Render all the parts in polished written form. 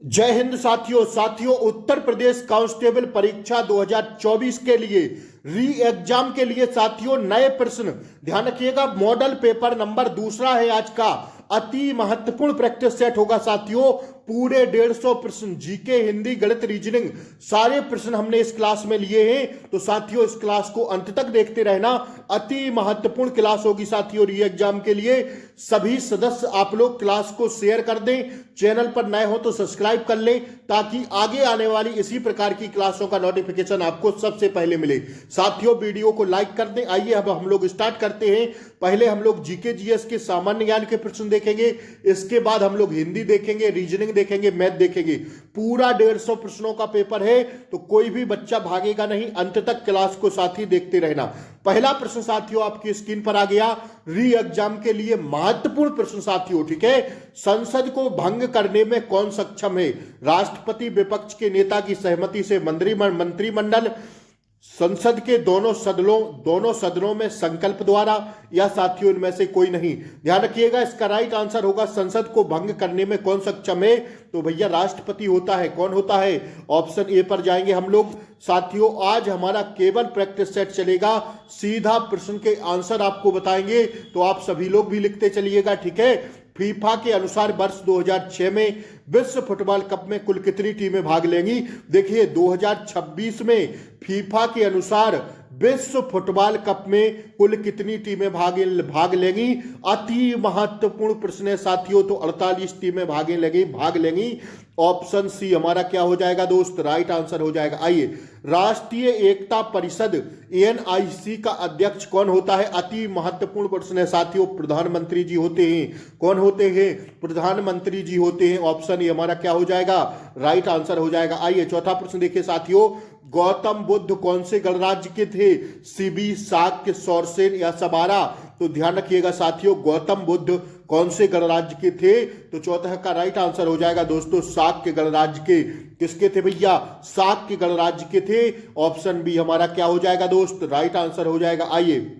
जय हिंद साथियों उत्तर प्रदेश कांस्टेबल परीक्षा 2024 के लिए री एग्जाम के लिए साथियों नए प्रश्न ध्यान रखिएगा। मॉडल पेपर नंबर दूसरा है आज का। अति महत्वपूर्ण प्रैक्टिस सेट होगा साथियों। पूरे 150 प्रश्न जीके, हिंदी, गणित, रीजनिंग सारे प्रश्न हमने इस क्लास में लिए हैं। तो साथियों इस क्लास को अंत तक देखते रहना। अति महत्वपूर्ण क्लास होगी साथियों री एग्जाम के लिए। सभी सदस्य आप लोग क्लास को शेयर कर दें। चैनल पर नए हो तो सब्सक्राइब कर लें ताकि आगे आने वाली इसी प्रकार की क्लासों का नोटिफिकेशन आपको सबसे पहले मिले। साथियों वीडियो को लाइक कर दें। आइए अब हम लोग स्टार्ट करते हैं। पहले हम लोग जीके जीएस के सामान्य ज्ञान के प्रश्न देखेंगे, इसके बाद हम लोग हिंदी देखेंगे, रीजनिंग देखेंगे, मैथ देखेंगे। पूरा 150 प्रश्नों का पेपर है तो कोई भी बच्चा भागेगा नहीं। अंत तक क्लास को साथी देखते रहना। पहला प्रश्न साथियों आपकी स्क्रीन पर आ गया। री एग्जाम के लिए महत्वपूर्ण प्रश्न साथियों, ठीक है। संसद को भंग करने में कौन सक्षम है? राष्ट्रपति, विपक्ष के नेता की सहमति से मंत्रिमंडल, संसद के दोनों सदनों में संकल्प द्वारा, या साथियों इनमें से कोई नहीं। ध्यान रखिएगा इसका राइट आंसर होगा संसद को भंग करने में कौन सक्षम है? तो भैया राष्ट्रपति होता है। कौन होता है? ऑप्शन ए पर जाएंगे हम लोग। साथियों आज हमारा केवल प्रैक्टिस सेट चलेगा। सीधा प्रश्न के आंसर आपको बताएंगे तो आप सभी लोग भी लिखते चलिएगा, ठीक है। फीफा के अनुसार वर्ष 2006 में विश्व फुटबॉल कप में कुल कितनी टीमें भाग लेंगी? देखिए 2026 में फीफा के अनुसार विश्व फुटबॉल कप में कुल कितनी टीमें भाग लेंगी? अति महत्वपूर्ण प्रश्न है साथियों। तो 48 टीमें भाग लेंगी। ऑप्शन सी हमारा क्या हो जाएगा दोस्त? राइट आंसर हो जाएगा। आइए, राष्ट्रीय एकता परिषद एनआईसी का अध्यक्ष कौन होता है? अति महत्वपूर्ण प्रश्न है साथियों। प्रधानमंत्री जी होते हैं। कौन होते हैं? प्रधानमंत्री जी होते हैं। ऑप्शन ए हमारा क्या हो जाएगा? राइट आंसर हो जाएगा। आइए चौथा प्रश्न देखिए साथियों। गौतम बुद्ध कौन से गणराज्य के थे? सिबी, शाक्य, सौरसेन या सबारा? तो ध्यान रखिएगा साथियों गौतम बुद्ध कौन से गणराज्य के थे? तो चौथा का राइट आंसर हो जाएगा दोस्तों शाक्य गणराज्य के। किसके थे भैया? शाक्य गणराज्य के थे। ऑप्शन बी हमारा क्या हो जाएगा दोस्त? राइट आंसर हो जाएगा। आइए,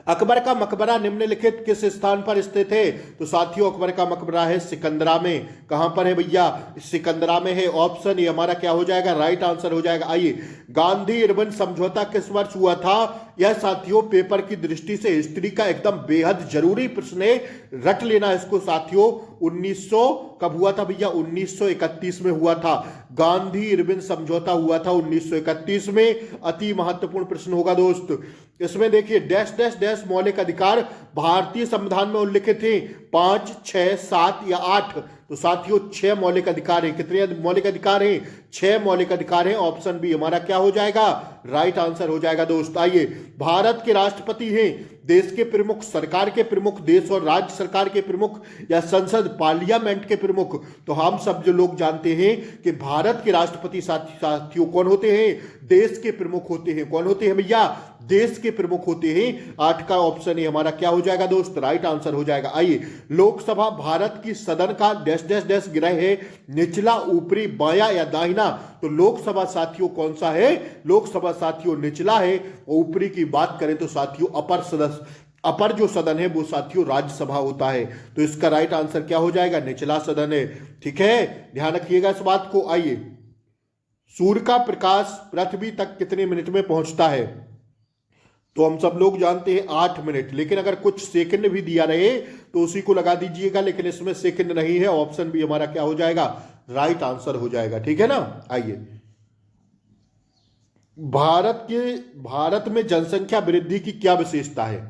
अकबर का मकबरा निम्नलिखित किस स्थान पर स्थित है? तो साथियों अकबर का मकबरा है सिकंदरा में। कहां पर है भैया? सिकंदरा में है। ऑप्शन ये हमारा क्या हो जाएगा? राइट आंसर हो जाएगा। आइए, गांधी इरविन समझौता किस वर्ष हुआ था? यह साथियों पेपर की दृष्टि से हिस्ट्री का एकदम बेहद जरूरी प्रश्न है। रट लेना इसको साथियों। 1900 कब हुआ था भैया? 1931 में हुआ था। गांधी इरविन समझौता हुआ था 1931 में। अति महत्वपूर्ण प्रश्न होगा दोस्त। इसमें देखिए डैश डैश डैश मौलिक अधिकार भारतीय संविधान में उल्लिखित थे? 5, 6, 7 या 8? तो साथियों 6 मौलिक अधिकार हैं। कितने मौलिक अधिकार हैं? 6 मौलिक अधिकार हैं। ऑप्शन बी हमारा क्या हो जाएगा? राइट आंसर हो जाएगा दोस्त। आइए, भारत के राष्ट्रपति हैं देश के प्रमुख, सरकार के प्रमुख, देश और राज्य सरकार के प्रमुख, या संसद पार्लियामेंट के प्रमुख? तो हम सब जो लोग जानते हैं कि भारत के राष्ट्रपति साथियों कौन होते हैं? देश के प्रमुख होते हैं। कौन होते हैं भैया? देश के प्रमुख होते हैं। 8 का ऑप्शन है हमारा क्या हो जाएगा दोस्त? राइट आंसर हो जाएगा। आइए, लोकसभा भारत की सदन का डैश डैश डैश ग्रह है? निचला, ऊपरी, बायां या दाहिना? तो लोकसभा साथियों कौन सा है? लोकसभा साथियों निचला है। ऊपरी की बात करें तो साथियों अपर जो सदन है वो साथियों राज्यसभा होता है। तो इसका राइट आंसर क्या हो जाएगा? निचला सदन है, ठीक है। ध्यान रखिएगा इस बात को। आइए, सूर्य का प्रकाश पृथ्वी तक कितने मिनट में पहुंचता है? तो हम सब लोग जानते हैं 8 मिनट, लेकिन अगर कुछ सेकंड भी दिया रहे तो उसी को लगा दीजिएगा, लेकिन इसमें सेकंड नहीं है। ऑप्शन बी हमारा क्या हो जाएगा? राइट आंसर हो जाएगा, ठीक है ना। आइए, भारत में जनसंख्या वृद्धि की क्या विशेषता है?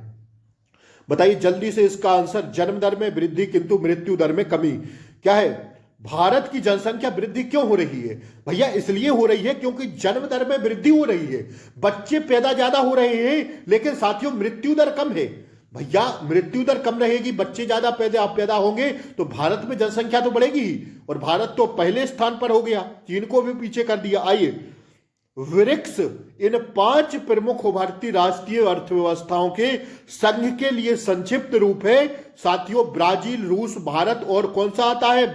बताइए जल्दी से इसका आंसर। जन्म दर में वृद्धि किंतु मृत्यु दर में कमी। क्या है? भारत की जनसंख्या वृद्धि क्यों हो रही है भैया? इसलिए हो रही है क्योंकि जन्म दर में वृद्धि हो रही है। बच्चे पैदा ज्यादा हो रहे हैं, लेकिन साथियों मृत्यु दर कम है। भैया मृत्यु दर कम रहेगी, बच्चे ज्यादा पैदा होंगे तो भारत में जनसंख्या तो बढ़ेगी। और भारत तो पहले स्थान पर हो गया, चीन को भी पीछे कर दिया। आइए, ब्रिक्स इन 5 प्रमुख उभरती राष्ट्रीय अर्थव्यवस्थाओं के संघ के लिए संक्षिप्त रूप है साथियों। ब्राजील, रूस, भारत और कौन सा आता है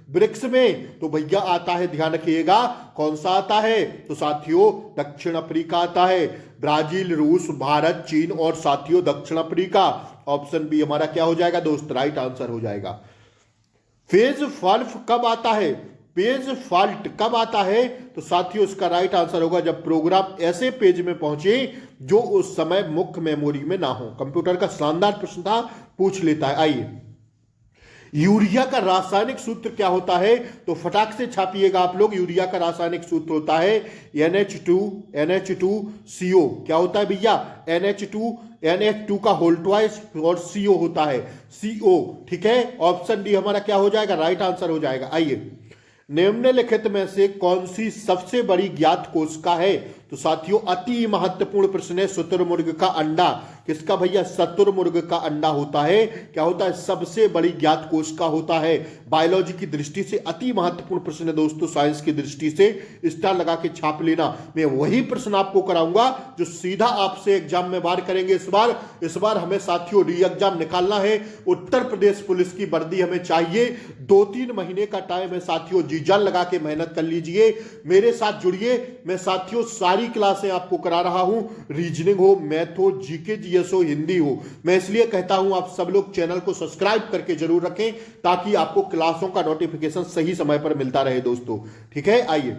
ब्रिक्स में? तो भैया आता है, ध्यान रखिएगा कौन सा आता है? तो साथियों दक्षिण अफ्रीका आता है। ब्राजील, रूस, भारत, चीन और साथियों दक्षिण अफ्रीका। ऑप्शन बी हमारा क्या हो जाएगा दोस्त? राइट आंसर हो जाएगा। फेज 12 कब आता है? पेज फॉल्ट कब आता है? तो साथियों इसका राइट आंसर होगा जब प्रोग्राम ऐसे पेज में पहुंचे जो उस समय मुख्य मेमोरी में ना हो। कंप्यूटर का शानदार प्रश्न था, पूछ लेता है। आइए, यूरिया का रासायनिक सूत्र क्या होता है? तो फटाक से छापिएगा आप लोग। यूरिया का रासायनिक सूत्र होता है NH2CO। क्या होता है भैया? NH2 का होल ट्वाइस और CO होता है CO। ठीक है, ऑप्शन डी हमारा क्या हो जाएगा? राइट आंसर हो जाएगा। आइए, निम्नलिखित में से कौन सी सबसे बड़ी ज्ञात कोशिका है? तो साथियों अति महत्वपूर्ण प्रश्न है। शुतुरमुर्ग का अंडा किसका भैया? शुतुरमुर्ग का अंडा होता है। क्या होता है? सबसे बड़ी ज्ञात कोशिका होता है। बायोलॉजी की दृष्टि से अति महत्वपूर्ण प्रश्न है दोस्तों, साइंस की दृष्टि से स्टार लगा के छाप लेना। मैं वही प्रश्न आपको कराऊंगा जो सीधा आपसे एग्जाम में बार करेंगे। इस बार हमें साथियों री एग्जाम निकालना है। उत्तर प्रदेश पुलिस की वर्दी हमें चाहिए। 2-3 महीने का टाइम है साथियों, जी जान लगा के मेहनत कर लीजिए, मेरे साथ जुड़िए। मैं साथियों सारी क्लासें आपको करा रहा हूं, रीजनिंग हो, मैथ हो, जीके जीएस हो, हिंदी हो। मैं इसलिए कहता हूं आप सब लोग चैनल को सब्सक्राइब करके जरूर रखें ताकि आपको क्लासों का नोटिफिकेशन सही समय पर मिलता रहे दोस्तों। ठीक है, आइए,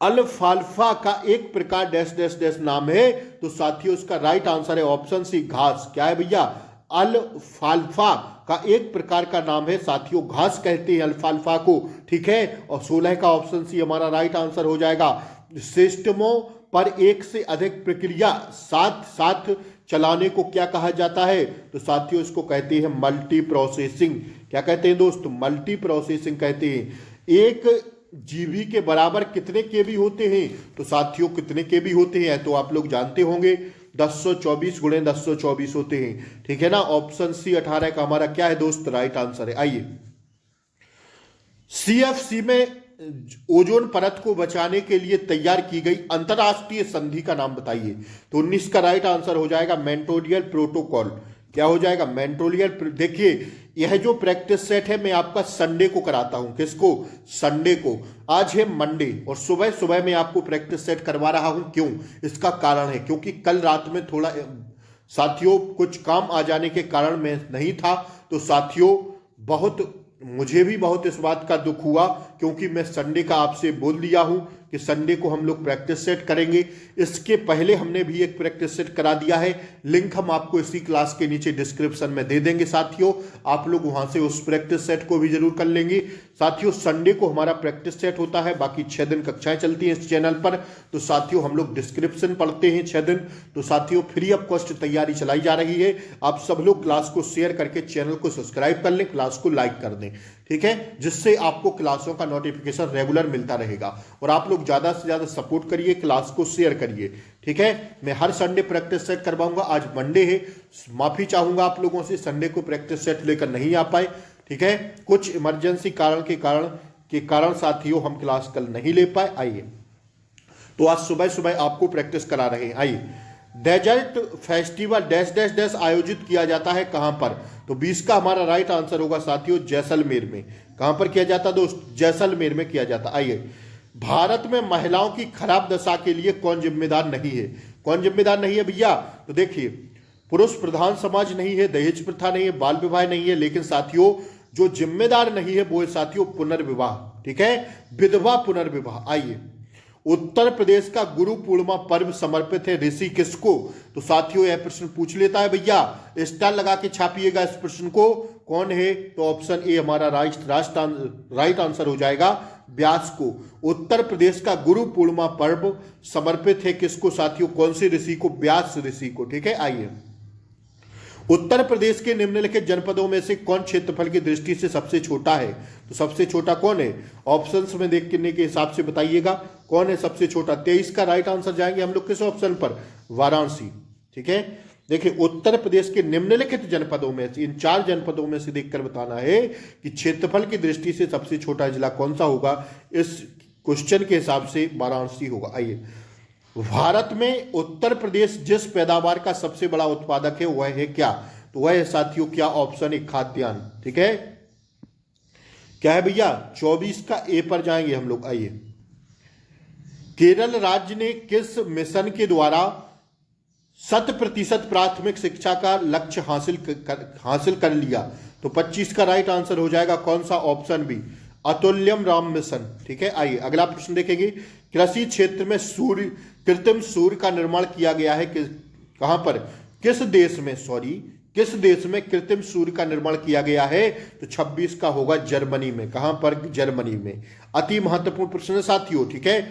अल्फाल्फा का एक प्रकार डैश डैश डैश नाम है। तो साथियों इसका राइट आंसर है ऑप्शन सी, घास। क्या है भैया? अल्फाल्फा का एक प्रकार का नाम है साथियों, घास कहते हैं अल्फाल्फा को। ठीक है, और 16 का ऑप्शन सी हमारा राइट आंसर हो जाएगा। सिस्टमों पर एक से अधिक प्रक्रिया साथ साथ चलाने को क्या कहा जाता है? तो साथियों इसको कहते हैं मल्टी प्रोसेसिंग। क्या कहते हैं दोस्त? मल्टी प्रोसेसिंग कहते हैं। एक जीबी के बराबर कितने केबी होते हैं? तो साथियों कितने केबी होते हैं तो आप लोग जानते होंगे, 1024 गुणे 1024 होते हैं। ठीक है ना, ऑप्शन सी 18 का हमारा क्या है दोस्त? राइट आंसर है। आइए, CFC में ओजोन परत को बचाने के लिए तैयार की गई अंतरराष्ट्रीय संधि का नाम बताइए। तो 19 का राइट आंसर हो जाएगा मॉन्ट्रियल प्रोटोकॉल। क्या हो जाएगा? मॉन्ट्रियल। देखिए, यह जो प्रैक्टिस सेट है मैं आपका संडे को कराता हूं। किसको? संडे को। आज है मंडे और सुबह सुबह मैं आपको प्रैक्टिस सेट करवा रहा हूं। क्यों? इसका कारण है क्योंकि कल रात में थोड़ा साथियों कुछ काम आ जाने के कारण मैं नहीं था। तो साथियों मुझे भी बहुत इस बात का दुख हुआ क्योंकि मैं संडे का आपसे बोल दिया हूं कि संडे को हम लोग प्रैक्टिस सेट करेंगे। इसके पहले हमने भी एक प्रैक्टिस सेट करा दिया है, लिंक हम आपको इसी क्लास के नीचे डिस्क्रिप्शन में दे देंगे साथियों। आप लोग वहां से उस प्रैक्टिस सेट को भी जरूर कर लेंगे साथियों। संडे को हमारा प्रैक्टिस सेट होता है, बाकी 6 दिन कक्षाएं चलती हैं इस चैनल पर। तो साथियों हम लोग डिस्क्रिप्शन पढ़ते हैं 6 दिन। तो साथियों फ्री ऑफ कॉस्ट तैयारी चलाई जा रही है। आप सब लोग क्लास को शेयर करके चैनल को सब्सक्राइब कर लें, क्लास को लाइक कर दें। ठीक है, जिससे आपको क्लासों का नोटिफिकेशन रेगुलर मिलता रहेगा। और आप लोग ज्यादा से ज्यादा सपोर्ट करिए, क्लास को शेयर करिए। ठीक है, मैं हर संडे प्रैक्टिस सेट करवाऊंगा। आज मंडे है, माफी चाहूंगा आप लोगों से, संडे को प्रैक्टिस सेट लेकर नहीं आ पाए। ठीक है, कुछ इमरजेंसी कारण के कारण साथियों हम क्लास कल नहीं ले पाए। आइए, तो आज सुबह सुबह आपको प्रैक्टिस करा रहे हैं। आइए, desert festival dash dash dash आयोजित किया जाता है कहां पर? तो 20 का हमारा राइट आंसर होगा साथियों जैसलमेर में। कहां पर किया जाता दोस्त? जैसलमेर में किया जाता। आइए, भारत में महिलाओं की खराब दशा के लिए कौन जिम्मेदार नहीं है? कौन जिम्मेदार नहीं है भैया? तो देखिए, पुरुष प्रधान समाज नहीं है, दहेज प्रथा नहीं है, बाल विवाह नहीं है, लेकिन साथियों जो जिम्मेदार नहीं है वो है साथियों पुनर्विवाह। ठीक है, विधवा पुनर्विवाह। आइए, उत्तर प्रदेश का गुरु पूर्णिमा पर्व समर्पित है ऋषि किसको? तो साथियों यह प्रश्न पूछ लेता है भैया, स्टार लगा के छापिएगा इस प्रश्न को। कौन है? तो ऑप्शन ए हमारा राइट आंसर हो जाएगा व्यास को। उत्तर प्रदेश का गुरु पूर्णिमा पर्व समर्पित है किसको साथियों? कौन से ऋषि को? व्यास ऋषि को। ठीक है, आइए, उत्तर प्रदेश के निम्नलिखित जनपदों में से कौन क्षेत्रफल की दृष्टि से सबसे छोटा है? तो सबसे छोटा कौन है? ऑप्शंस में देखने के हिसाब से बताइएगा कौन है सबसे छोटा। 23 का राइट आंसर जाएंगे हम लोग किस ऑप्शन पर? वाराणसी। ठीक है, देखिए उत्तर प्रदेश के निम्नलिखित जनपदों में से इन 4 जनपदों में से देखकर बताना है कि क्षेत्रफल की दृष्टि से सबसे छोटा जिला कौन सा होगा। इस क्वेश्चन के हिसाब से वाराणसी होगा। आइए, भारत में उत्तर प्रदेश जिस पैदावार का सबसे बड़ा उत्पादक है वह है क्या? तो वह है साथियों क्या? ऑप्शन ए खाद्यान्न। ठीक है, क्या है भैया? 24 का ए पर जाएंगे हम लोग। आइए, केरल राज्य ने किस मिशन के द्वारा 100% प्राथमिक शिक्षा का लक्ष्य हासिल कर लिया? तो 25 का राइट आंसर हो जाएगा कौन सा? ऑप्शन बी अतुल्यम राम मिशन। ठीक है, आइए अगला प्रश्न देखेंगे। कृषि क्षेत्र में कृत्रिम सूर्य का निर्माण किया गया है कहां पर, किस देश में, किस देश में कृत्रिम सूर्य का निर्माण किया गया है? तो 26 का होगा जर्मनी में। कहां पर? जर्मनी में। अति महत्वपूर्ण प्रश्न है साथियों। ठीक है,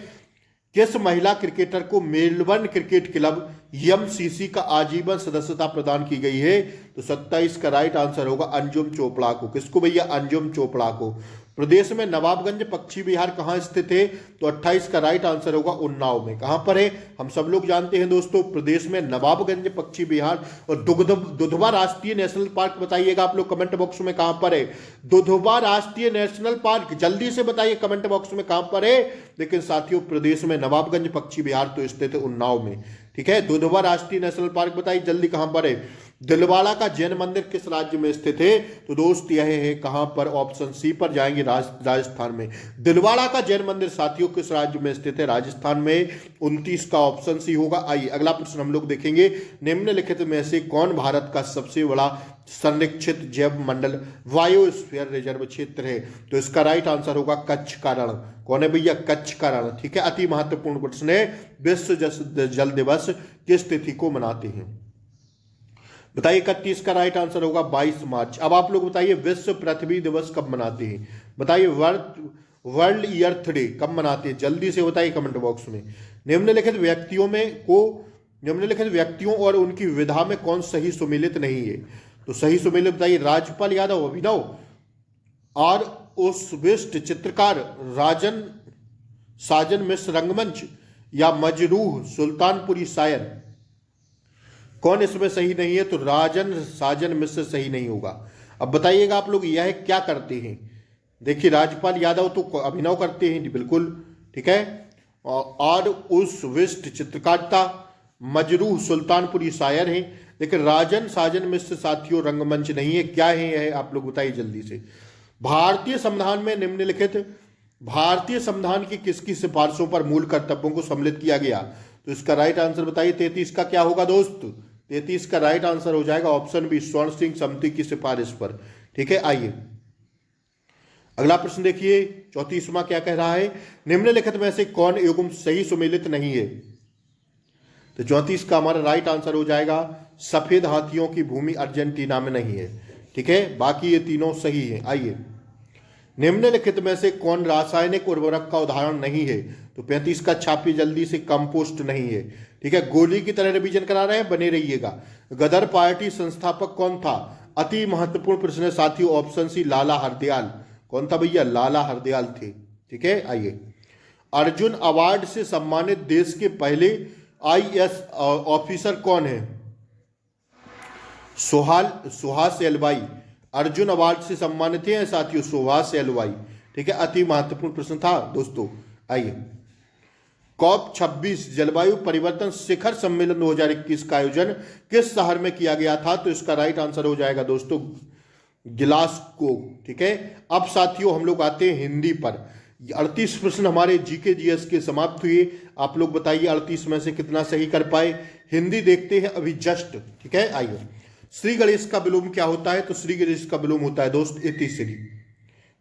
किस महिला क्रिकेटर को मेलबर्न क्रिकेट क्लब एमसीसी का आजीवन सदस्यता प्रदान की गई है? तो 27 का राइट आंसर होगा अंजुम चोपड़ा को। किसको भैया? अंजुम चोपड़ा को। प्रदेश में नवाबगंज पक्षी विहार कहाँ स्थित है? तो 28 का राइट आंसर होगा उन्नाव में। कहां पर है? हम सब लोग जानते हैं दोस्तों, प्रदेश में नवाबगंज पक्षी विहार। और दुधवा राष्ट्रीय नेशनल पार्क बताइएगा आप लोग कमेंट बॉक्स में कहां पर है। दुधवा राष्ट्रीय नेशनल पार्क जल्दी से बताइए कमेंट बॉक्स में कहां पर है। लेकिन साथियों प्रदेश में नवाबगंज पक्षी विहार तो स्थित है उन्नाव में। ठीक है, दुधवा राष्ट्रीय नेशनल पार्क बताइए जल्दी कहां पर है। दिलवाड़ा का जैन मंदिर किस राज्य में स्थित है? तो दोस्त यह है कहां पर? ऑप्शन सी पर जाएंगे, राजस्थान में। दिलवाड़ा का जैन मंदिर साथियों किस राज्य में स्थित है? राजस्थान में। 29 का ऑप्शन सी होगा। आइए अगला प्रश्न हम लोग देखेंगे। निम्नलिखित में से कौन भारत का सबसे बड़ा संरक्षित जैव मंडल बायोस्फीयर रिजर्व क्षेत्र है? तो इसका राइट आंसर होगा कच्छ का रण। कौन है भैया? कच्छ का रण। ठीक है, अति महत्वपूर्ण प्रश्न है। विश्व जल दिवस किस तिथि को मनाते हैं? बताइए। 31 का राइट आंसर होगा 22 मार्च। अब आप लोग बताइए विश्व पृथ्वी दिवस कब मनाते हैं? बताइए। वर्ल्ड अर्थ डे कब मनाते हैं? जल्दी से बताइए कमेंट बॉक्स में। निम्नलिखित व्यक्तियों और उनकी विधा में कौन सही सुमेलित नहीं है? तो सही सुमेलित बताइए। राजपाल यादव अभिनव, और उस विशिष्ट चित्रकार साजन मिश्र रंगमंच, या मजरूह सुल्तानपुरी शायर। कौन इसमें सही नहीं है? तो साजन मिश्र सही नहीं होगा। अब बताइएगा आप लोग यह क्या करते हैं? देखिए राजपाल यादव तो अभिनव करते हैं बिल्कुल। ठीक है, और उस विशिष्ट चित्रकारता मजरूह सुल्तानपुरी शायर हैं। लेकिन साजन मिश्र साथियों रंगमंच नहीं है। क्या है यह? आप लोग बताइए जल्दी से। भारतीय संविधान में निम्नलिखित भारतीय संविधान की किसकी सिफारिशों पर मूल कर्तव्यों को सम्मिलित किया गया? तो इसका राइट आंसर बताइए। 33 का क्या होगा दोस्त? 33 का राइट आंसर हो जाएगा ऑप्शन बी, स्वर्ण सिंह समिति की सिफारिश पर। ठीक है, आइए अगला प्रश्न देखिए। 34वां क्या कह रहा है? निम्नलिखित में से कौन युग्म सही सुमेलित नहीं है? तो 34 का हमारा राइट आंसर हो जाएगा सफेद हाथियों की भूमि अर्जेंटीना में नहीं है। ठीक है, बाकी ये तीनों सही है। आइए। निम्नलिखित में से कौन रासायनिक उर्वरक का उदाहरण नहीं है? तो 35 का छापी जल्दी से। कंपोस्ट नहीं है। ठीक है, गोली की तरह रिवीजन करा रहे हैं, बने रहिएगा। गदर पार्टी संस्थापक कौन था? अति महत्वपूर्ण प्रश्न है साथियों। ऑप्शन सी लाला हरदयाल। कौन था भैया? लाला हरदयाल थे। ठीक है, आइए। अर्जुन अवार्ड से सम्मानित देश के पहले आईएएस ऑफिसर कौन है? सुहास एलवाई अर्जुन अवार्ड से सम्मानित हैं साथियों, सुहास एलवाई। ठीक है, अति महत्वपूर्ण प्रश्न था दोस्तों। आइए। कॉप 26 जलवायु परिवर्तन शिखर सम्मेलन 2021 का आयोजन किस शहर में किया गया था? तो इसका राइट आंसर हो जाएगा दोस्तों ग्लासगो। ठीक है, अब साथियों हम लोग आते हैं हिंदी पर। 38 प्रश्न हमारे जीके जीएस के समाप्त हुए। आप लोग बताइए 38 में से कितना सही कर पाए। हिंदी देखते हैं अभी जस्ट। ठीक है, आइए। श्री गणेश का विलोम क्या होता है? तो श्री गणेश का विलोम होता है दोस्त इतिश्री।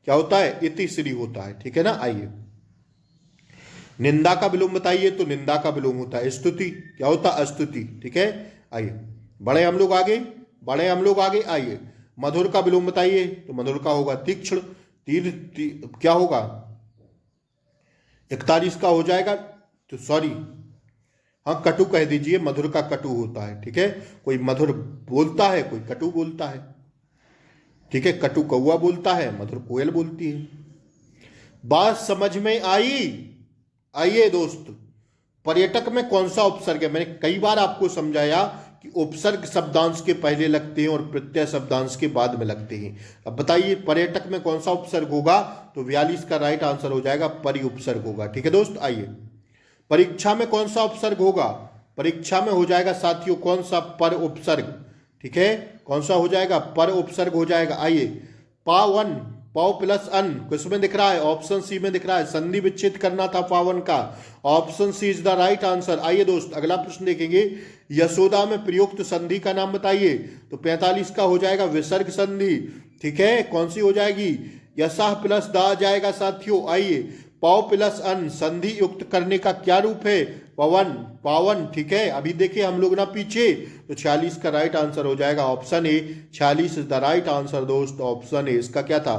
क्या होता है? इतिश्री होता है। ठीक है ना, आइए। निंदा का विलोम बताइए। तो निंदा का विलोम होता है स्तुति। क्या होता है? स्तुति। ठीक है, आइए। बढ़े हम लोग आगे। आइए। मधुर का विलोम बताइए। तो मधुर का होगा तीक्ष्ण। क्या होगा? 41 का हो जाएगा। तो सॉरी, हाँ कटु कह दीजिए। मधुर का कटु होता है। ठीक है, कोई मधुर बोलता है, कोई कटु बोलता है। ठीक है, कटु कौवा बोलता है, मधुर कोयल बोलती है। बात समझ में आई? आइए दोस्त, पर्यटक में कौन सा उपसर्ग है? मैंने कई बार आपको समझाया कि उपसर्ग शब्दांश के पहले लगते हैं और प्रत्यय शब्दांश के बाद में लगते हैं। अब बताइए पर्यटक में कौन सा उपसर्ग होगा? तो 42 का राइट आंसर हो जाएगा परि उपसर्ग होगा। ठीक है दोस्त, आइए। परीक्षा में कौन सा उपसर्ग होगा? परीक्षा में हो जाएगा साथियों कौन सा? पर उपसर्ग। ठीक है, कौन सा हो जाएगा? पर उपसर्ग हो जाएगा। आइए। पावन, पाव प्लस अन किसमें दिख रहा है? ऑप्शन सी में दिख रहा है। संधि विच्छेद करना था पावन का। Option C is the right answer. आइए दोस्त अगला प्रश्न देखेंगे। यशोदा में प्रयुक्त संधि का नाम बताइए। तो 45 का हो जाएगा विसर्ग संधि। ठीक है, कौन सी हो जाएगी? यशाह प्लस दा आ जाएगा साथियों। आइए, पौ प्लस अन संधि युक्त करने का क्या रूप है? पवन, पावन। ठीक है, अभी देखिए हम लोग ना पीछे, तो 46 का राइट आंसर हो जाएगा option A. 46 is the right answer दोस्त, ऑप्शन ए इसका क्या था?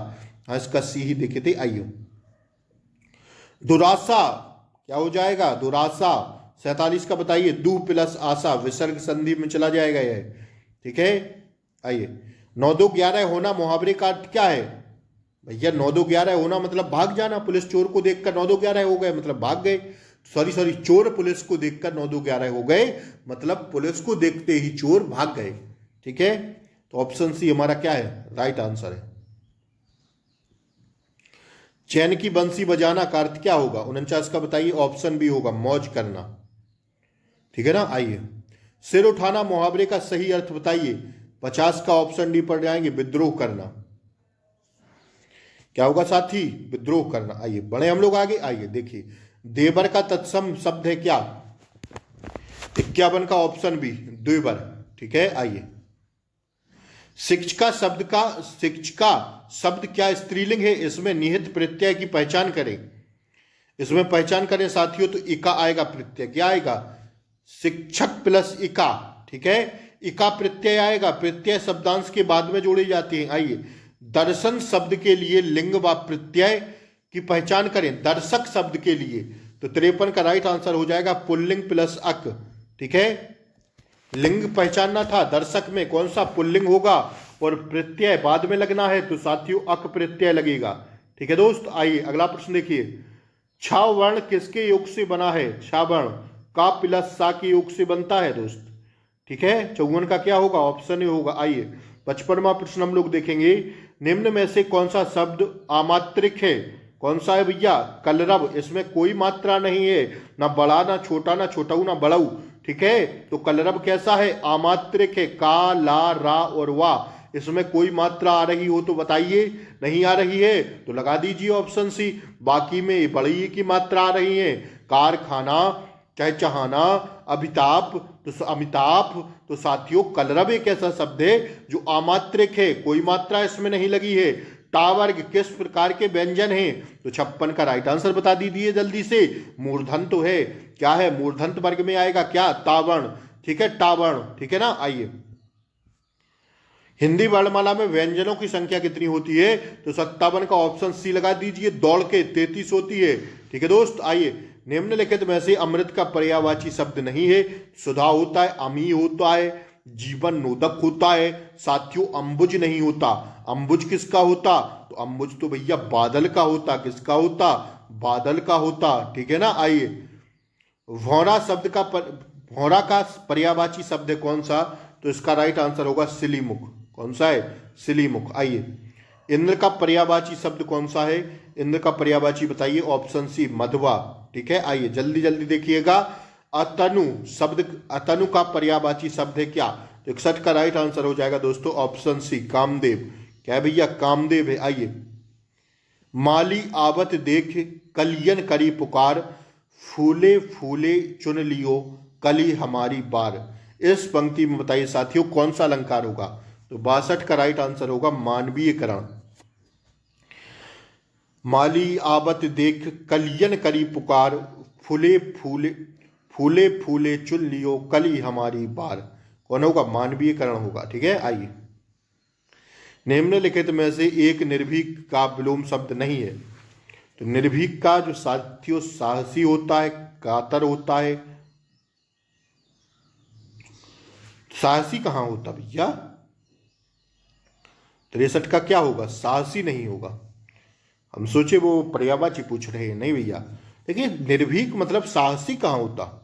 हाँ, इसका सी ही देखे थे। आइए, दुरासा क्या हो जाएगा? दुरासा। 47 का बताइए। दू प्लस आशा विसर्ग संधि में चला जाएगा यह। ठीक है, आइए, 9 2 11 होना मुहावरे का अर्थ क्या है भैया? 9 2 11 होना मतलब भाग जाना। पुलिस चोर को देखकर 9 2 11 हो गए मतलब भाग गए। सॉरी, चोर पुलिस को देखकर 9 2 11 हो गए मतलब पुलिस को देखते ही चोर भाग गए। ठीक है, तो ऑप्शन सी हमारा क्या है? राइट आंसर है। चैन की बंसी बजाना का अर्थ क्या होगा? 49 का बताइए। ऑप्शन बी होगा मौज करना। ठीक है ना। आइए, सिर उठाना मुहावरे का सही अर्थ बताइए। 50 का ऑप्शन डी पर जाएंगे, विद्रोह करना। क्या होगा साथी? विद्रोह करना। आइए बढ़े हम लोग आगे। आइए देखिए, देवर का तत्सम शब्द है क्या? 51 का ऑप्शन बी, द्विवर। ठीक है, आइए, शिक्षिका शब्द क्या स्त्रीलिंग है? इसमें निहित प्रत्यय की पहचान करें। इसमें पहचान करें साथियों, तो इका आएगा प्रत्यय। क्या आएगा? शिक्षक प्लस इका। ठीक है, इका प्रत्यय आएगा। प्रत्यय शब्दांश के बाद में जोड़ी जाती है। आइए, दर्शन शब्द के लिए लिंग व प्रत्यय की पहचान करें। दर्शक शब्द के लिए तो 53 का राइट आंसर हो जाएगा पुल्लिंग प्लस अक। ठीक है, लिंग पहचानना था। दर्शक में कौन सा पुल्लिंग होगा और प्रत्यय बाद में लगना है, तो साथियों अक प्रत्यय लगेगा। ठीक है दोस्त, आइए अगला प्रश्न देखिए। छ वर्ण किसके योग से बना है? छ वर्ण का प्लस सा के योग से बनता है दोस्त। ठीक है, 54 का क्या होगा? ऑप्शन ए होगा। आइए, 55वां प्रश्न हम लोग देखेंगे। निम्न में से कौन सा शब्द आमात्रिक है? कौन सा है भैया? कलरव। इसमें कोई मात्रा नहीं है, ना बड़ा ना छोटा, ना छोटाऊ ना बड़ाऊ। ठीक है, तो कलरव कैसा है? आमात्रिक है। का, ला, रा और वाह, इसमें कोई मात्रा आ रही हो तो बताइए। नहीं आ रही है तो लगा दीजिए ऑप्शन सी। बाकी में बड़ी की मात्रा आ रही है। कारखाना, चहचहाना, अमिताभ। तो साथियों कलरव एक ऐसा शब्द है जो अमात्रिक है, कोई मात्रा इसमें नहीं लगी है। टावर्ग किस प्रकार के व्यंजन है? तो 56 का राइट आंसर बता दीजिए जल्दी से। मूर्धन तो है। क्या है? मूर्धन्त वर्ग में आएगा क्या? तावर्ण। ठीक है, टावर्ण। ठीक है ना। आइए, हिंदी वर्णमाला में व्यंजनों की संख्या कितनी होती है? तो 57 का ऑप्शन सी लगा दीजिए। दौड़ के 33 होती है। ठीक है दोस्त, आइए, निम्नलिखित में से अमृत का पर्यायवाची शब्द नहीं है। सुधा होता है, अमी होता है, जीवन नोदक होता है। साथियों अंबुज नहीं होता। अंबुज किसका होता? तो अंबुज तो भैया बादल का होता। किसका होता? बादल का होता। ठीक है ना। आइए, भौरा का पर्यायवाची शब्द है कौन सा? तो इसका राइट आंसर होगा सिलीमुख। कौन सा है? सिलीमुख। आइए, इंद्र का पर्यायवाची शब्द कौन सा है? इंद्र का पर्यायवाची बताइए। ऑप्शन सी, मधवा। ठीक है, आइए जल्दी जल्दी देखिएगा। अतनु का पर्यायवाची शब्द है क्या? तो 61 का राइट आंसर हो जाएगा दोस्तों ऑप्शन सी, कामदेव। क्या है भैया? कामदेव है। आइए, माली आवत देख कलियन करी पुकार, फूले फूले चुन लियो कली हमारी बार। इस पंक्ति में बताइए साथियों कौन सा अलंकार होगा? तो 62 का राइट आंसर होगा मानवीयकरण। माली आवत देख कलियन करी पुकार, फूले फूले चुन लियो कली हमारी बार। कौन होगा? मानवीयकरण होगा। ठीक है, आइए, निम्नलिखित में से एक निर्भीक का विलोम शब्द नहीं है। तो निर्भीक का जो साथियों साहसी होता है, कातर होता है। साहसी कहां होता भैया? 63 का क्या होगा? साहसी नहीं होगा। हम सोचे वो पर्यायवाची पूछ रहे हैं। नहीं भैया, देखिए निर्भीक मतलब साहसी कहां होता?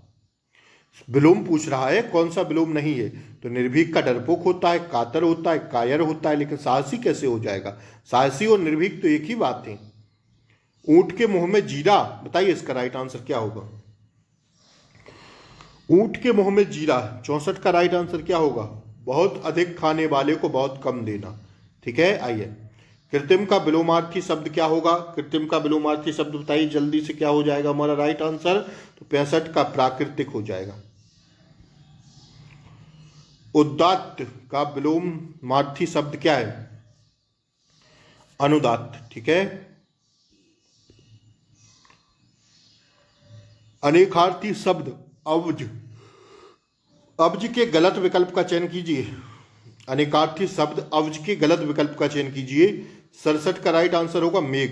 विलोम पूछ रहा है, कौन सा विलोम नहीं है? तो निर्भीक का डरपोक होता है, कातर होता है, कायर होता है, लेकिन साहसी कैसे हो जाएगा? साहसी और निर्भीक तो एक ही बात है। ऊंट के मुंह में जीरा, बताइए इसका राइट आंसर क्या होगा? ऊंट के मुंह में जीरा। 64 का राइट आंसर क्या होगा? बहुत अधिक खाने वाले को बहुत कम देना। ठीक है, आइए, कृत्रिम का विलोमार्थी शब्द क्या होगा? कृत्रिम का विलोमार्थी शब्द बताइए जल्दी से, क्या हो जाएगा हमारा राइट आंसर? तो 65 का प्राकृतिक हो जाएगा। उदात्त का विलोमार्थी शब्द क्या है? अनुदात। ठीक है, अनेकार्थी शब्द अब्ज, अब्ज के गलत विकल्प का चयन कीजिए। अनेकार्थी शब्द अब्ज के गलत विकल्प का चयन कीजिए। 67 का राइट आंसर होगा मेघ।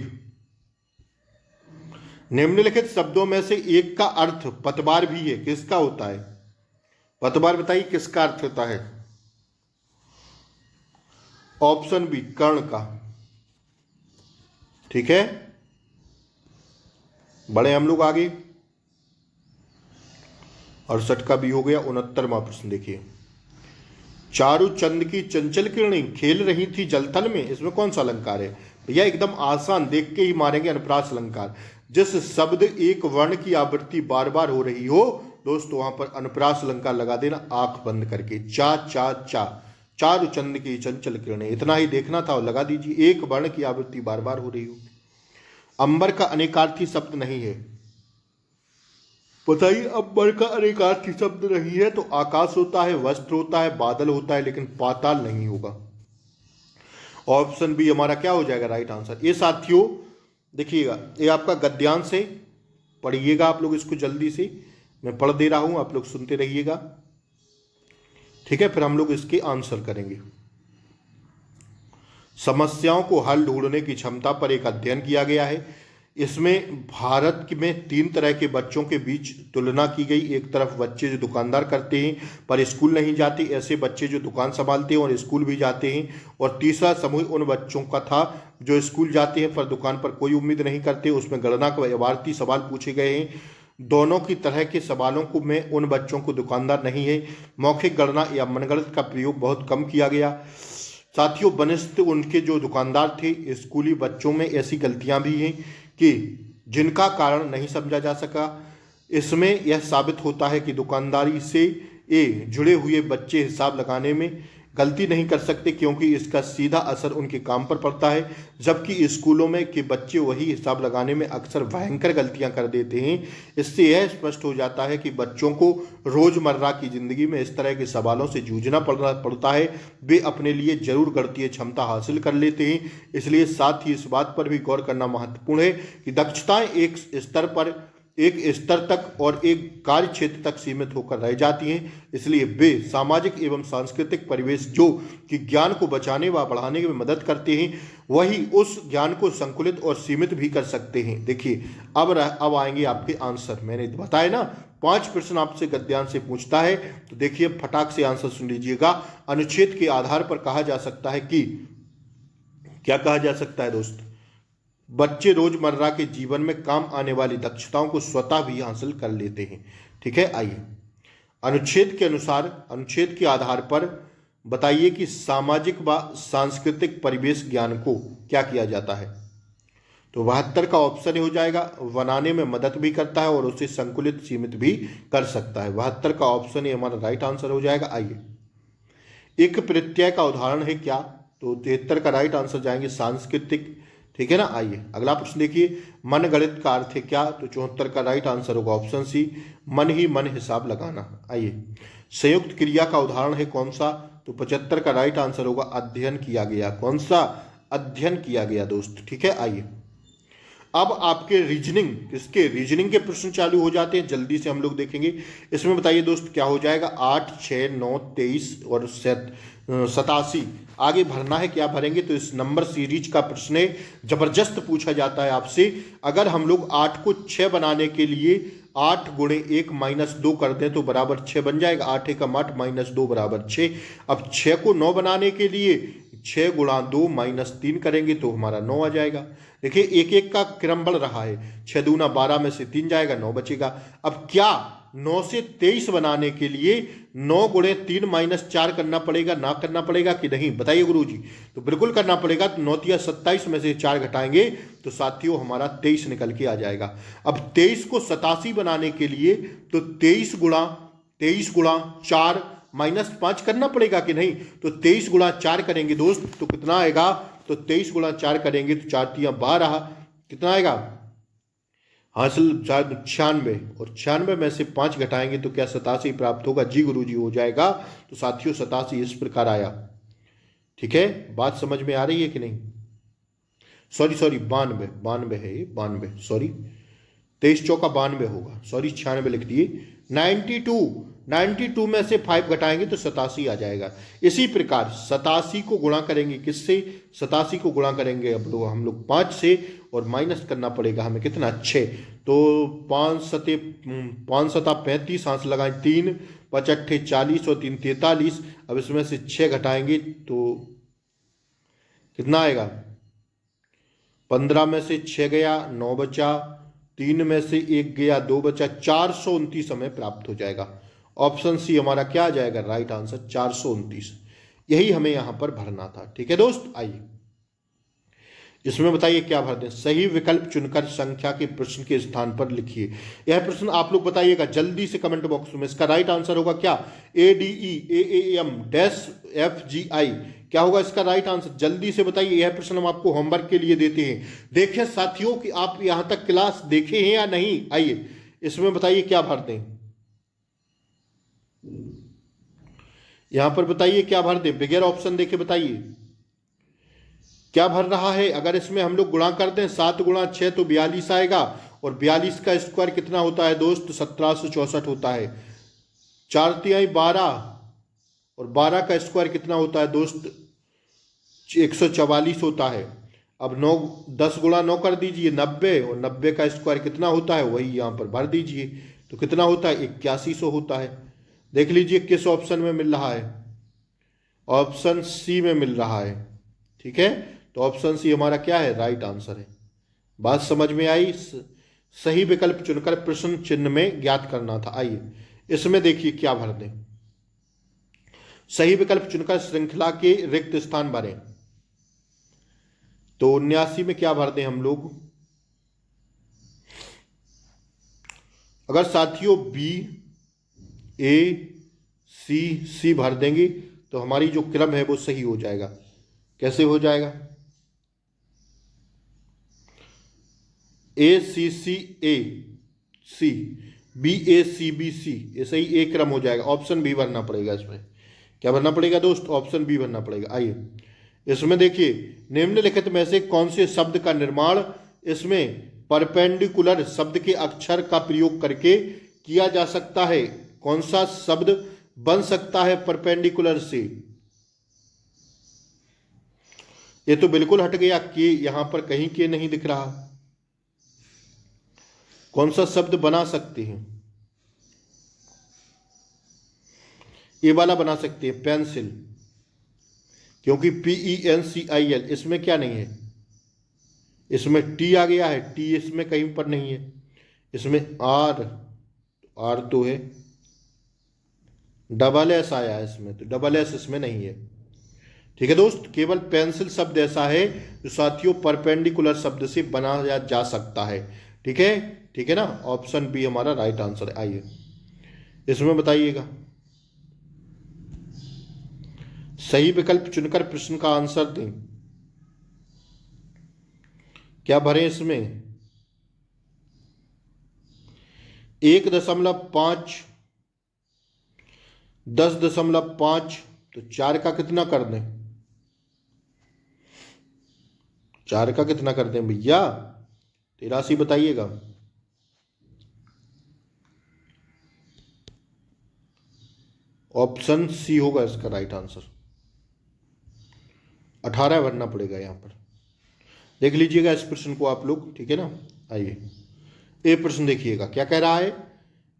निम्नलिखित शब्दों में से एक का अर्थ पतवार भी है, किसका होता है? पतवार बताइए किसका अर्थ होता है? ऑप्शन बी कर्ण का। ठीक है, बढ़े हम लोग आगे। 68 का भी हो गया। 69वां प्रश्न देखिए, चारु चंद की चंचल किरणें खेल रही थी जलथल में, इसमें कौन सा अलंकार है? भैया एकदम आसान, देख के ही मारेंगे, अनुप्रास अलंकार। जिस शब्द एक वर्ण की आवृत्ति बार बार हो रही हो दोस्तों, वहां पर अनुप्रास अलंकार लगा देना आंख बंद करके। चा चा चा, चारु चंद की चंचल किरणें, इतना ही देखना था और लगा दीजिए। एक वर्ण की आवृत्ति बार बार हो रही हो। अंबर का अनेकार्थी शब्द नहीं है, बताइए। अंबर का अनेकार्थी शब्द नहीं है तो आकाश होता है, वस्त्र होता है, बादल होता है, लेकिन पाताल नहीं होगा। ऑप्शन बी हमारा क्या हो जाएगा राइट आंसर। ये साथियों देखिएगा, ये आपका गद्यांश है, पढ़िएगा आप लोग इसको जल्दी से, मैं पढ़ दे रहा हूं, आप लोग सुनते रहिएगा। ठीक है, फिर हम लोग इसके आंसर करेंगे। समस्याओं को हल ढूंढने की क्षमता पर एक अध्ययन किया गया है। इसमें भारत में 3 तरह के बच्चों के बीच तुलना की गई। एक तरफ बच्चे जो दुकानदार करते हैं पर स्कूल नहीं जाते, ऐसे बच्चे जो दुकान संभालते हैं और स्कूल भी जाते हैं। और तीसरा समूह उन बच्चों का था जो स्कूल जाते हैं पर दुकान पर कोई उम्मीद नहीं करते। उसमें गणना के व्यवहारिक सवाल पूछे गए हैं। दोनों की तरह के सवालों को में उन बच्चों को दुकानदार नहीं है। मौखिक गणना या मनगणत का प्रयोग बहुत कम किया गया। साथियों बनस्पत उनके जो दुकानदार थे, स्कूली बच्चों में ऐसी गलतियां भी हैं कि जिनका कारण नहीं समझा जा सका। इसमें यह साबित होता है कि दुकानदारी से जुड़े हुए बच्चे हिसाब लगाने में गलती नहीं कर सकते, क्योंकि इसका सीधा असर उनके काम पर पड़ता है। जबकि स्कूलों में के बच्चे वही हिसाब लगाने में अक्सर भयंकर गलतियां कर देते हैं। इससे यह स्पष्ट हो जाता है कि बच्चों को रोजमर्रा की जिंदगी में इस तरह के सवालों से जूझना पड़ता है। वे अपने लिए जरूर गणितीय क्षमता हासिल कर लेते हैं। इसलिए साथ ही इस बात पर भी गौर करना महत्वपूर्ण है कि दक्षताएं एक स्तर तक और एक कार्य क्षेत्र तक सीमित होकर रह जाती हैं। इसलिए वे सामाजिक एवं सांस्कृतिक परिवेश जो कि ज्ञान को बचाने व बढ़ाने में मदद करते हैं, वही उस ज्ञान को संकुलित और सीमित भी कर सकते हैं। देखिए अब आएंगे आपके आंसर। मैंने बताया ना 5 प्रश्न आपसे गद्यांश से पूछता है, तो देखिए फटाक से आंसर सुन लीजिएगा। अनुच्छेद के आधार पर कहा जा सकता है कि क्या कहा जा सकता है दोस्त? बच्चे रोजमर्रा के जीवन में काम आने वाली दक्षताओं को स्वतः भी हासिल कर लेते हैं। ठीक है, आइए अनुच्छेद के अनुसार, अनुच्छेद के आधार पर बताइए कि सामाजिक व सांस्कृतिक परिवेश ज्ञान को क्या किया जाता है। तो 72 का ऑप्शन हो जाएगा। बनाने में मदद भी करता है और उसे संकुलित सीमित भी कर सकता है। 72 का ऑप्शन ही हमारा राइट आंसर हो जाएगा। आइए एक प्रत्यय का उदाहरण है क्या? तो 73 का राइट आंसर जाएंगे सांस्कृतिक। ठीक है ना, आइए अगला प्रश्न देखिए। मन गणित का अर्थ है क्या? तो 74 का राइट आंसर होगा ऑप्शन सी, मन ही मन हिसाब लगाना। आइए संयुक्त क्रिया का उदाहरण है कौन सा? तो 75 का राइट आंसर होगा अध्ययन किया गया। कौन सा? अध्ययन किया गया दोस्त। ठीक है, आइए अब आपके रीजनिंग के प्रश्न चालू हो जाते हैं। जल्दी से हम लोग देखेंगे। इसमें बताइए दोस्त क्या हो जाएगा? 8, 6, 9, 23 और 87 आगे भरना है। क्या भरेंगे? तो इस नंबर सीरीज का प्रश्न है, जबरदस्त पूछा जाता है आपसे। अगर हम लोग 8 को 6 बनाने के लिए 8 गुणे 1 माइनस 2 कर दें तो बराबर 6 बन जाएगा। 8 एकम 8 माइनस 2 बराबर 6। अब 6 को 9 बनाने के लिए 6 गुणा 2 माइनस 3 करेंगे तो हमारा 9 आ जाएगा। देखिए एक एक का क्रम बढ़ रहा है। 6 दूना 12 में से 3 जाएगा, 9 बचेगा। अब क्या 9 से 23 बनाने के लिए 9 गुणे 3 माइनस 4 करना पड़ेगा, ना करना पड़ेगा कि नहीं? बताइए गुरुजी। तो बिल्कुल करना पड़ेगा। तो 9 तिया 27 में से 4 घटाएंगे तो साथियों हमारा 23 निकल के आ जाएगा। अब 23 को 87 बनाने के लिए तो 23 गुणा 4 माइनस 5 करना पड़ेगा कि नहीं? तो 23 गुणा 4 करेंगे दोस्त तो कितना आएगा? तो 23 गुणा 4 करेंगे तो 4 तिया 12, कितना आएगा? हासिल 96 और 96 में से 5 घटाएंगे तो क्या 87 प्राप्त होगा? जी गुरुजी हो जाएगा। तो साथियों 87 इस प्रकार आया। ठीक है, बात समझ में आ रही है कि नहीं? सॉरी सॉरी 92, 92 है ये, 92 सॉरी, 23 चौका 92 होगा, सॉरी 96 लिख दिए। 92, 92 में से 5 घटाएंगे तो 87 आ जाएगा। इसी प्रकार 87 को गुणा करेंगे किससे, 87 को गुणा करेंगे अब लोग हम लोग 5 से, और माइनस करना पड़ेगा हमें कितना, 6। तो 5 सता 35, हाथ लगाएं 3, 5 अट्ठे 40 और 3 43। अब इसमें से 6 घटाएंगे तो कितना आएगा, 15 में से 6 गया 9 बचा, 3 में से 1 गया 2 बचा, 429 हमें प्राप्त हो जाएगा। ऑप्शन सी हमारा क्या आ जाएगा, राइट आंसर 429। यही हमें यहां पर भरना था। ठीक है दोस्त, आइए इसमें बताइए क्या भर दें। सही विकल्प चुनकर संख्या के प्रश्न के स्थान पर लिखिए। यह प्रश्न आप लोग बताइएगा जल्दी से कमेंट बॉक्स में। इसका राइट आंसर होगा क्या, ADE AAM-FGI, क्या होगा इसका राइट आंसर, जल्दी से बताइए। यह प्रश्न हम आपको होमवर्क के लिए देते हैं। देखिए साथियों कि आप यहां तक क्लास देखे हैं या नहीं। आइए इसमें बताइए क्या भर दें, यहां पर बताइए क्या भर दें, बगैर ऑप्शन देखे बताइए क्या भर रहा है। अगर इसमें हम लोग गुणा कर दें 7 गुणा 6 तो 42 आएगा, और 42 का स्क्वायर कितना होता है दोस्त, 1764 होता है। 4 तिहाई 12, और 12 का स्क्वायर कितना होता है दोस्त, 144 होता है। अब 9 10 गुणा 9 कर दीजिए 90, और 90 का स्क्वायर कितना होता है, वही यहाँ पर भर दीजिए तो कितना होता है, 8100 होता है। देख लीजिए किस ऑप्शन में मिल रहा है, ऑप्शन सी में मिल रहा है। ठीक है, तो ऑप्शन सी हमारा क्या है, राइट आंसर है। बात समझ में आई। सही विकल्प चुनकर प्रश्न चिन्ह में ज्ञात करना था। आइए इसमें देखिए क्या भर दें। सही विकल्प चुनकर श्रृंखला के रिक्त स्थान भरें। तो 79 में क्या भर दें हम लोग। अगर साथियों बी ए सी सी भर देंगे तो हमारी जो क्रम है वो सही हो जाएगा। कैसे हो जाएगा, ACCAC, BACBC, ऐसे ही एक क्रम हो जाएगा। ऑप्शन बी भरना पड़ेगा। इसमें क्या भरना पड़ेगा दोस्त, ऑप्शन बी भरना पड़ेगा। आइए इसमें देखिए निम्नलिखित में से कौन से शब्द का निर्माण इसमें परपेंडिकुलर शब्द के अक्षर का प्रयोग करके किया जा सकता है। कौन सा शब्द बन सकता है परपेंडिकुलर से। ये तो बिल्कुल हट गया, के यहां पर कहीं के नहीं दिख रहा। कौन सा शब्द बना सकते हैं, ये वाला बना सकते हैं पेंसिल, क्योंकि PENCIL इसमें क्या नहीं है, इसमें टी आ गया है, टी इसमें कहीं पर नहीं है। इसमें आर तो है, डबल एस आया है इसमें, तो डबल एस इसमें नहीं है। ठीक है दोस्त, केवल पेंसिल शब्द ऐसा है जो साथियों परपेंडिकुलर शब्द से बनाया जा सकता है। ठीक है, ठीक है ना, ऑप्शन बी हमारा राइट आंसर है। आइए इसमें बताइएगा। सही विकल्प चुनकर प्रश्न का आंसर दें। क्या भरें इसमें, 1.5, 10.5, तो 4 का कितना कर दें, 4 का कितना कर दें भैया, 83 बताइएगा। ऑप्शन सी होगा इसका राइट आंसर। 18 भरना पड़ेगा यहां पर। देख लीजिएगा इस प्रश्न को आप लोग। ठीक है ना, आइए ए प्रश्न देखिएगा क्या कह रहा है।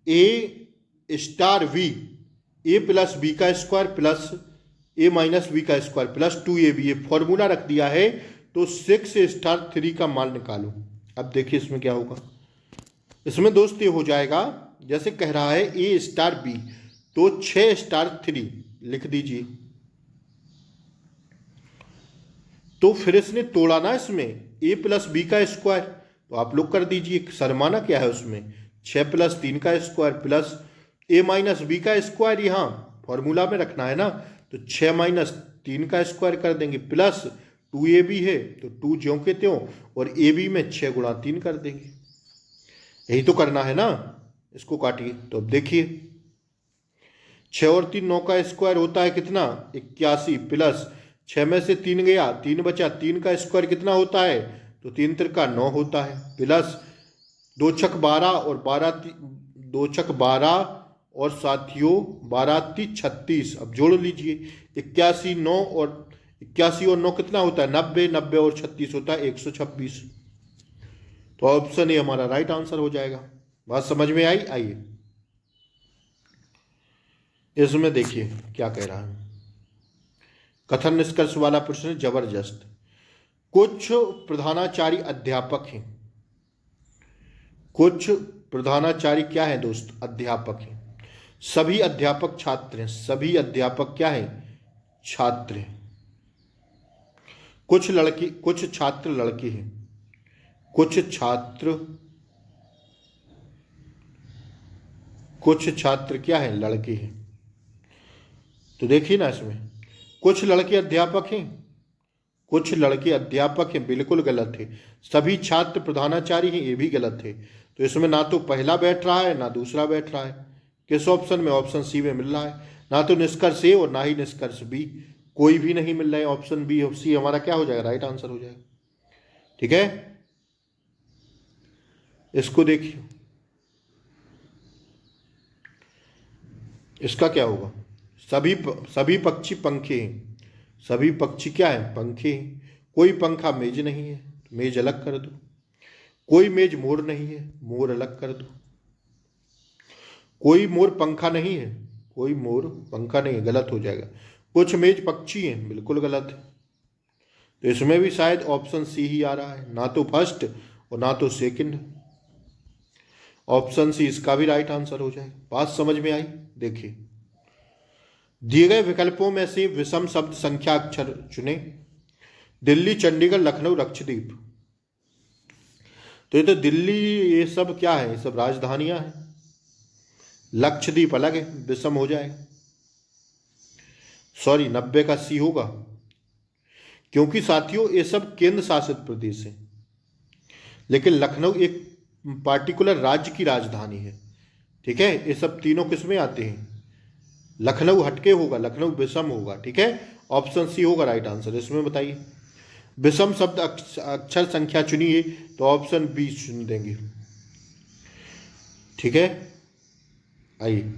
A*V, A प्लस बी का square plus A minus B का स्क्वायर प्लस 2AB, ये फॉर्मूला रख दिया है। तो 6*3 का मान निकालो। अब देखिए इसमें क्या होगा। इसमें दोस्त ये हो जाएगा, जैसे कह रहा है A*B, तो 6*3 लिख दीजिए। तो फिर इसने तोड़ा ना इसमें A प्लस बी का स्क्वायर, तो आप लोग कर दीजिए। सरमाना क्या है उसमें, 6 + 3 का square plus A minus B का स्क्वायर, यहाँ फॉर्मूला में रखना है ना, तो 6 - 3 का स्क्वायर कर देंगे प्लस 2AB है तो 2 ज्यों के त्यों, और AB में 6 × 3 कर देंगे। यही तो करना है ना। इसको काटिए तो अब देखिए 6 और 3 9 का स्क्वायर होता है कितना, 81 प्लस 6 में से 3 गया, 3 बचा, 3 का स्क्वायर कितना होता है? तो 3 तिरका 9 होता है, प्लस 2 छक 12 और 2 छक 12 और साथियों 12 × 36। अब जोड़ लीजिए, 81 9 और 81 और 9 कितना होता है? 90, 90 और 36 होता है 126। तो ऑप्शन ए हमारा राइट आंसर हो जाएगा। बात समझ में आई? आइए इसमें देखिए क्या कह रहा है। कथन निष्कर्ष वाला प्रश्न जबरदस्त। कुछ प्रधानाचारी अध्यापक हैं। कुछ प्रधानाचारी क्या है दोस्त? अध्यापक हैं। सभी अध्यापक छात्र हैं। सभी अध्यापक क्या है? छात्र हैं। कुछ छात्र लड़के हैं। कुछ छात्र क्या है? लड़के हैं। तो देखिए ना, इसमें कुछ लड़के अध्यापक हैं, कुछ लड़के अध्यापक हैं, बिल्कुल गलत है। सभी छात्र प्रधानाचारी हैं, ये भी गलत है। तो इसमें ना तो पहला बैठ रहा है ना दूसरा बैठ रहा है। किस ऑप्शन में? ऑप्शन सी में मिल रहा है। ना तो निष्कर्ष ए और ना ही निष्कर्ष बी, कोई भी नहीं मिल रहा है। ऑप्शन बी और सी हमारा क्या हो जाएगा? राइट आंसर हो जाएगा। ठीक है, इसको देखिए, इसका क्या होगा? सभी पक्षी पंखे हैं। सभी पक्षी क्या है? पंखे हैं। कोई पंखा मेज नहीं है, मेज अलग कर दो। कोई मेज मोर नहीं है, मोर अलग कर दो। कोई मोर पंखा नहीं है, कोई मोर पंखा नहीं है, गलत हो जाएगा। कुछ मेज पक्षी हैं, बिल्कुल गलत है। तो इसमें भी शायद ऑप्शन सी ही आ रहा है, ना तो फर्स्ट और ना तो सेकंड। ऑप्शन सी इसका भी राइट आंसर हो जाएगा। बात समझ में आई? देखिए, दिए गए विकल्पों में से विषम शब्द संख्या अक्षर चुने। दिल्ली, चंडीगढ़, लखनऊ, लक्षद्वीप। तो ये तो दिल्ली, ये सब क्या है? ये सब राजधानियां हैं। लक्षद्वीप अलग है, विषम हो जाएगा। सॉरी, 90 का सी होगा, क्योंकि साथियों ये सब केंद्र शासित प्रदेश है। लेकिन लखनऊ एक पार्टिकुलर राज्य की राजधानी है। ठीक है, ये सब तीनों किसमें आते हैं? लखनऊ हटके होगा, लखनऊ विषम होगा। ठीक है, ऑप्शन सी होगा राइट आंसर। इसमें बताइए, विषम शब्द अक्षर संख्या चुनिए, तो ऑप्शन बी चुन देंगे। ठीक है, आइए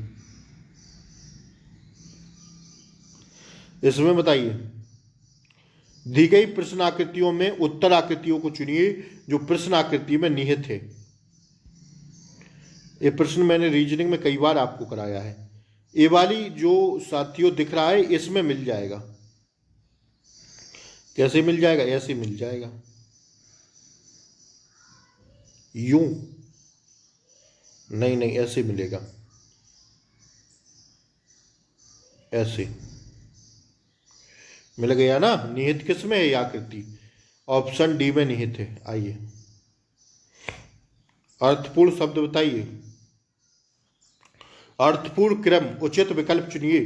इसमें बताइए, दी गई प्रश्न आकृतियों में उत्तर आकृतियों को चुनिए जो प्रश्न आकृति में निहित है। ये प्रश्न मैंने रीजनिंग में कई बार आपको कराया है। ये वाली जो साथियों दिख रहा है, इसमें मिल जाएगा। कैसे मिल जाएगा? ऐसे मिल जाएगा, यूं नहीं, नहीं ऐसे मिलेगा, ऐसे मिल गया ना। निहित किस में है? ये आकृति ऑप्शन डी में निहित है। आइए, अर्थपूर्ण शब्द बताइए। अर्थपूर्ण क्रम उचित विकल्प चुनिए।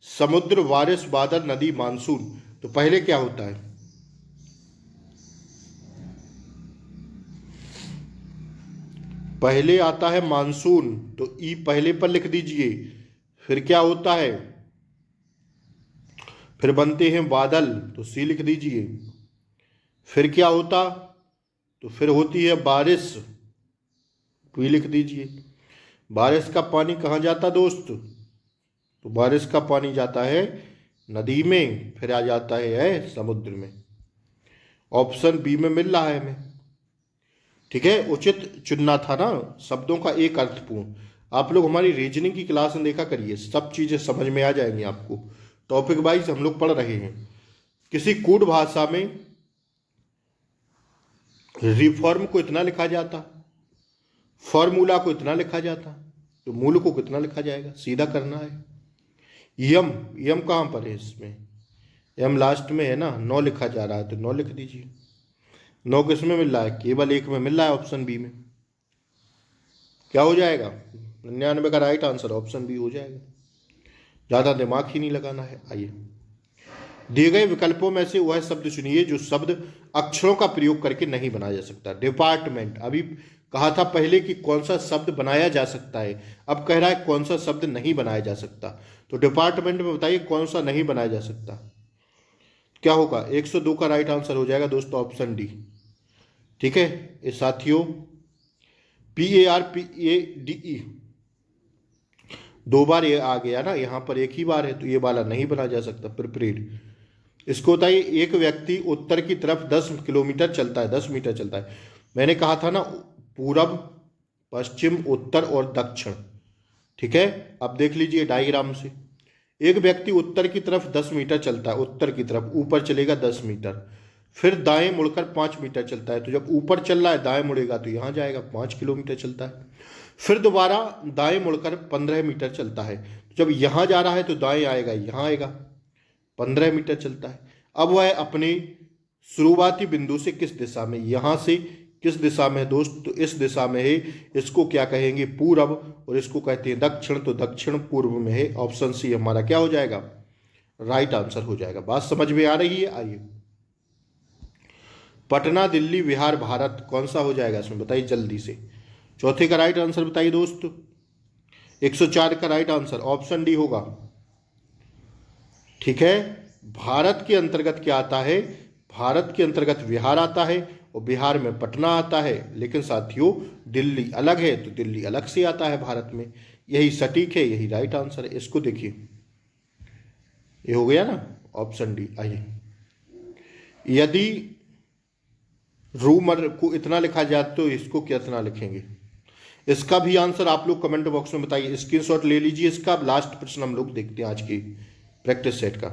समुद्र, बारिश, बादल, नदी, मानसून। तो पहले क्या होता है? पहले आता है मानसून, तो ई पहले पर लिख दीजिए। फिर क्या होता है? फिर बनते हैं बादल, तो सी लिख दीजिए। फिर क्या होता? तो फिर होती है बारिश, पी लिख दीजिए। बारिश का पानी कहाँ जाता दोस्त? तो बारिश का पानी जाता है नदी में, फिर आ जाता है समुद्र में। ऑप्शन बी में मिल रहा है हमें। ठीक है, उचित चुनना था ना शब्दों का एक अर्थपूर्ण। आप लोग हमारी रीजनिंग की क्लास में देखा करिए, सब चीजें समझ में आ जाएंगी आपको। टॉपिक वाइज हम लोग पढ़ रहे हैं। किसी कूट भाषा में रिफॉर्म को इतना लिखा जाता, फॉर्मूला को इतना लिखा जाता, तो मूल को कितना लिखा जाएगा? सीधा करना है। यम, यम कहाँ पर है? इसमें यम लास्ट में है ना, 9 लिखा जा रहा है, तो 9 लिख दीजिए। 9 किस में मिल रहा है? केवल एक में मिल रहा है, ऑप्शन बी में। क्या हो जाएगा? 99 का राइट आंसर ऑप्शन बी हो जाएगा। ज़्यादा दिमाग ही नहीं लगाना है। आइए, दिए गए विकल्पों में से वह शब्द चुनिए जो शब्द अक्षरों का प्रयोग करके नहीं बनाया जा सकता। डिपार्टमेंट, अभी कहा था पहले कि कौन सा शब्द बनाया जा सकता है, अब कह रहा है कौन सा शब्द नहीं बनाया जा सकता। तो डिपार्टमेंट में बताइए कौन सा नहीं बनाया जा सकता। क्या होगा, 102 का राइट आंसर हो जाएगा दोस्तों ऑप्शन डी। ठीक है ये साथियों, PARPADE 2 बार ये आ गया ना, यहाँ पर एक ही बार है तो ये वाला नहीं बना जा सकता प्रिपेड। इसको बताइए, एक व्यक्ति उत्तर की तरफ 10 किलोमीटर चलता है, 10 मीटर चलता है। मैंने कहा था ना पूरब, पश्चिम, उत्तर और दक्षिण। ठीक है, अब देख लीजिए डायग्राम से, एक व्यक्ति उत्तर की तरफ 10 मीटर चलता है, उत्तर की तरफ ऊपर चलेगा 10 मीटर, फिर दाएं मुड़कर 5 मीटर चलता है। तो जब ऊपर चल रहा है दाएं मुड़ेगा तो यहाँ जाएगा, 5 किलोमीटर चलता है। फिर दोबारा दाएं मुड़कर 15 मीटर चलता है, जब यहाँ जा रहा है तो दाएं आएगा, यहाँ आएगा, 15 मीटर चलता है। अब वह अपने शुरुआती बिंदु से किस दिशा में, यहाँ से किस दिशा में है दोस्त, तो इस दिशा में है। इसको क्या कहेंगे, पूरब, और इसको कहते हैं दक्षिण, तो दक्षिण पूर्व में है। ऑप्शन सी हमारा क्या हो जाएगा, राइट आंसर हो जाएगा। बात समझ में आ रही है? आइए, पटना, दिल्ली, बिहार, भारत, कौन सा हो जाएगा इसमें बताइए जल्दी से। चौथे का राइट आंसर बताइए दोस्त। 104 का राइट आंसर ऑप्शन डी होगा। ठीक है, भारत के अंतर्गत क्या आता है, भारत के अंतर्गत बिहार आता है और बिहार में पटना आता है। लेकिन साथियों दिल्ली अलग है तो दिल्ली अलग से आता है भारत में। यही सटीक है, यही राइट आंसर है। इसको देखिए, ये हो गया ना ऑप्शन डी। आइए, यदि रूमर को इतना लिखा जाए तो इसको कितना लिखेंगे, इसका भी आंसर आप लोग कमेंट बॉक्स में बताइए। स्क्रीनशॉट ले लीजिए इसका। लास्ट प्रश्न हम लोग देखते हैं आज की प्रैक्टिस सेट का।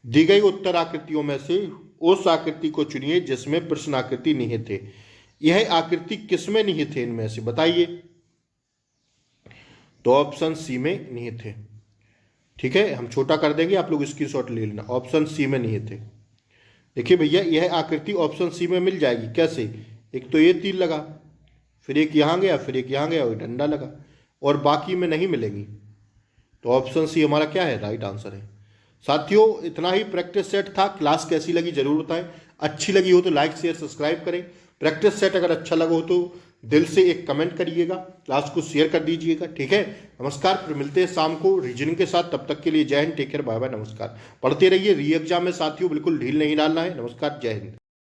दी गई उत्तर आकृतियों में से उस आकृति को चुनिए जिसमें प्रश्न आकृति निहित है। यह आकृति किसमें निहित है इनमें से बताइए, तो ऑप्शन सी में निहित है। ठीक है, हम छोटा कर देंगे, आप लोग स्क्रीनशॉट ले लेना। ऑप्शन सी में निहित है। देखिए भैया, यह आकृति ऑप्शन सी में मिल जाएगी। कैसे, एक तो ये तीर लगा, फिर एक यहाँ गया, फिर एक यहाँ गया और डंडा लगा, और बाकी में नहीं मिलेंगी। तो ऑप्शन सी हमारा क्या है, राइट आंसर है। साथियों इतना ही प्रैक्टिस सेट था। क्लास कैसी लगी जरूर बताएं। अच्छी लगी हो तो लाइक शेयर सब्सक्राइब करें। प्रैक्टिस सेट अगर अच्छा लगा हो तो दिल से एक कमेंट करिएगा, क्लास को शेयर कर दीजिएगा। ठीक है, नमस्कार। फिर मिलते हैं शाम को रीजनिंग के साथ। तब तक के लिए जय हिंद, टेक केयर, बाय बाय, नमस्कार। पढ़ते रहिए। री एग्जाम में साथियों बिल्कुल ढील नहीं डालना है। नमस्कार, जय हिंद।